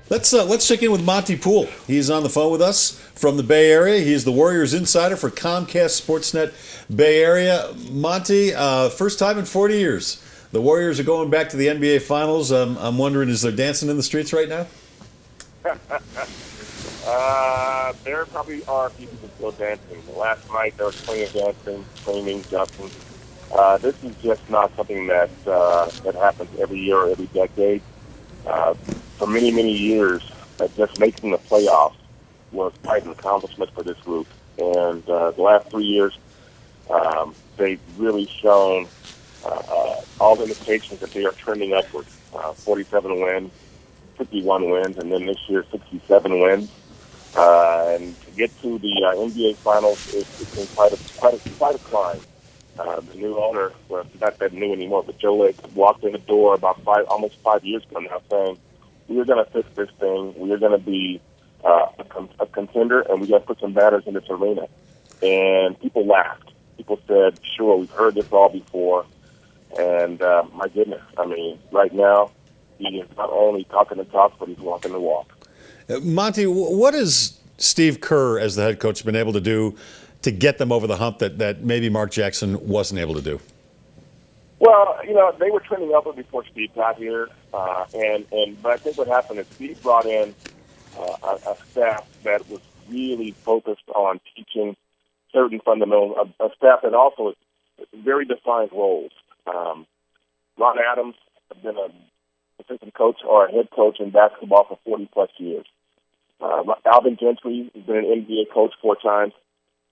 Let's check in with Monte Poole. He's on the phone with us from the Bay Area. He's the Warriors insider for Comcast Sportsnet Bay Area. Monte, first time in 40 years. The Warriors are going back to the NBA Finals. I'm wondering, is there dancing in the streets right now? There probably are people still dancing. Last night there was plenty of dancing, screaming, jumping. This is just not something that happens every year or every decade. For many, many years, just making the playoffs was quite an accomplishment for this group. And the last 3 years, they've really shown all the indications that they are trending upward. 47 wins, 51 wins, and then this year 67 wins. And to get to the NBA Finals, it's been quite a climb. The new owner, well, not that new anymore, but Joe Lake walked in the door about almost 5 years ago now, saying, "We are going to fix this thing. We are going to be a contender, and we're going to put some batters in this arena." And people laughed. People said, "Sure, we've heard this all before." And my goodness, I mean, right now, he is not only talking the talk, but he's walking the walk. Monty, what has Steve Kerr, as the head coach, been able to do to get them over the hump that maybe Mark Jackson wasn't able to do? Well, they were trending upward before Steve got here, but I think what happened is Steve brought in a staff that was really focused on teaching certain fundamentals, a staff that also has very defined roles. Ron Adams has been an assistant coach or a head coach in basketball for 40-plus years. Alvin Gentry has been an NBA coach 4 times.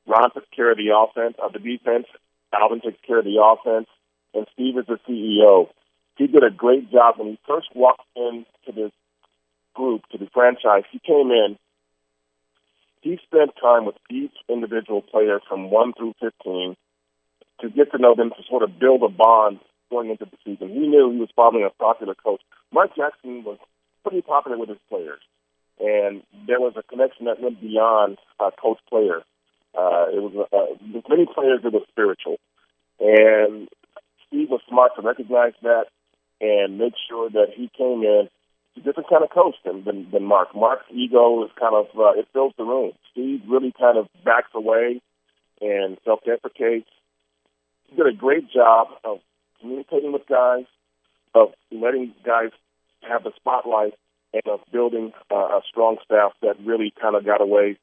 Ron took care of the defense. Alvin took care of the offense. And Steve is the CEO. He did a great job when he first walked into this group, to the franchise. He came in. He spent time with each individual player from 1 through 15 to get to know them, to sort of build a bond going into the season. He knew he was probably a popular coach. Mark Jackson was pretty popular with his players, and there was a connection that went beyond coach-player. It was with many players, it was spiritual. And Steve was smart to recognize that and make sure that he came in a different kind of coach than Mark. Mark's ego is kind of, it fills the room. Steve really kind of backs away and self-deprecates. He did a great job of communicating with guys, of letting guys have the spotlight, and of building a strong staff that really kind of got a way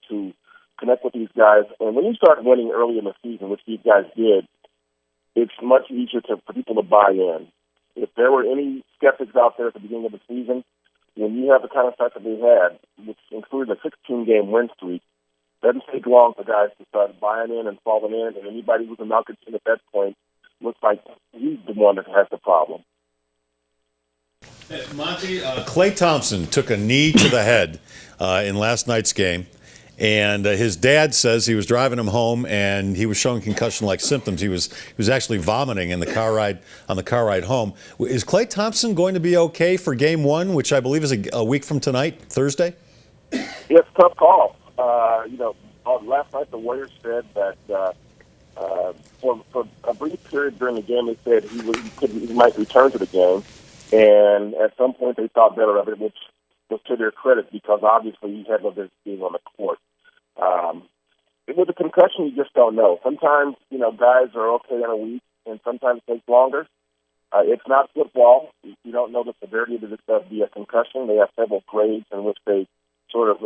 to connect with these guys. And when you start winning early in the season, which these guys did, it's much easier for people to buy in. If there were any skeptics out there at the beginning of the season, when you have the kind of start that they had, which included a 16-game win streak, it doesn't take long for guys to start buying in and falling in, and anybody who's a malcontent at that point looks like he's the one that has the problem. Monty, Klay Thompson took a knee to the head in last night's game, and his dad says he was driving him home and he was showing concussion-like symptoms. He was actually vomiting in the car ride home. Is Klay Thompson going to be okay for Game 1, which I believe is a week from tonight, Thursday? It's a tough call. Last night the Warriors said that for a brief period during the game, they said he might return to the game. And at some point, they thought better of it, which was to their credit, because obviously he had no business being on the court. With a concussion, you just don't know. Sometimes, guys are okay in a week, and sometimes it takes longer. It's not football. You don't know the severity of the concussion. They have several grades in which they sort of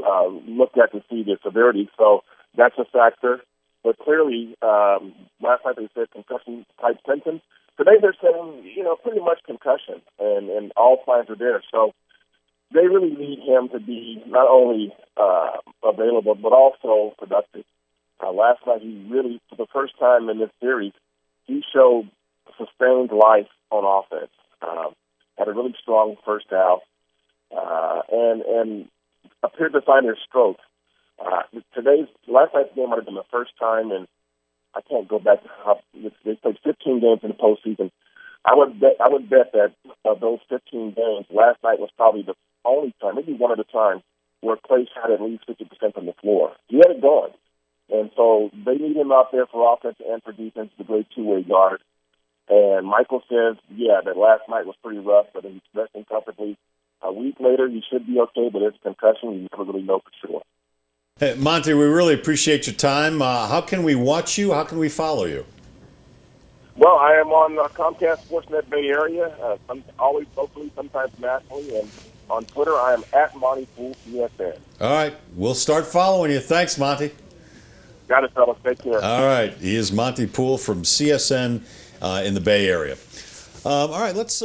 look at to see the severity. So that's a factor. But clearly, last night they said concussion-type symptoms. Today they're saying, pretty much concussion, and all signs are there. So they really need him to be not only available, but also productive. Last night he really, for the first time in this series, he showed sustained life on offense. Had a really strong first half, and appeared to find his stroke. Last night's game might have been the first time, and I can't go back to how they played 15 games in the postseason. I would bet that of those 15 games, last night was probably the only time, maybe one at a time, where Klay shot at least 50% from the floor. He had it going. And so they need him out there for offense and for defense, the great two-way guard. And Michael says, that last night was pretty rough, but he's resting comfortably. A week later, you should be okay, but it's concussion. You never really know for sure. Hey, Monte, we really appreciate your time. How can we watch you? How can we follow you? Well, I am on Comcast Sportsnet Bay Area, always locally, sometimes nationally, and on Twitter I am at Monte Poole CSN. All right, we'll start following you. Thanks, Monte. Got it, fellas. Take care. All right, he is Monte Poole from CSN in the Bay Area. All right, let's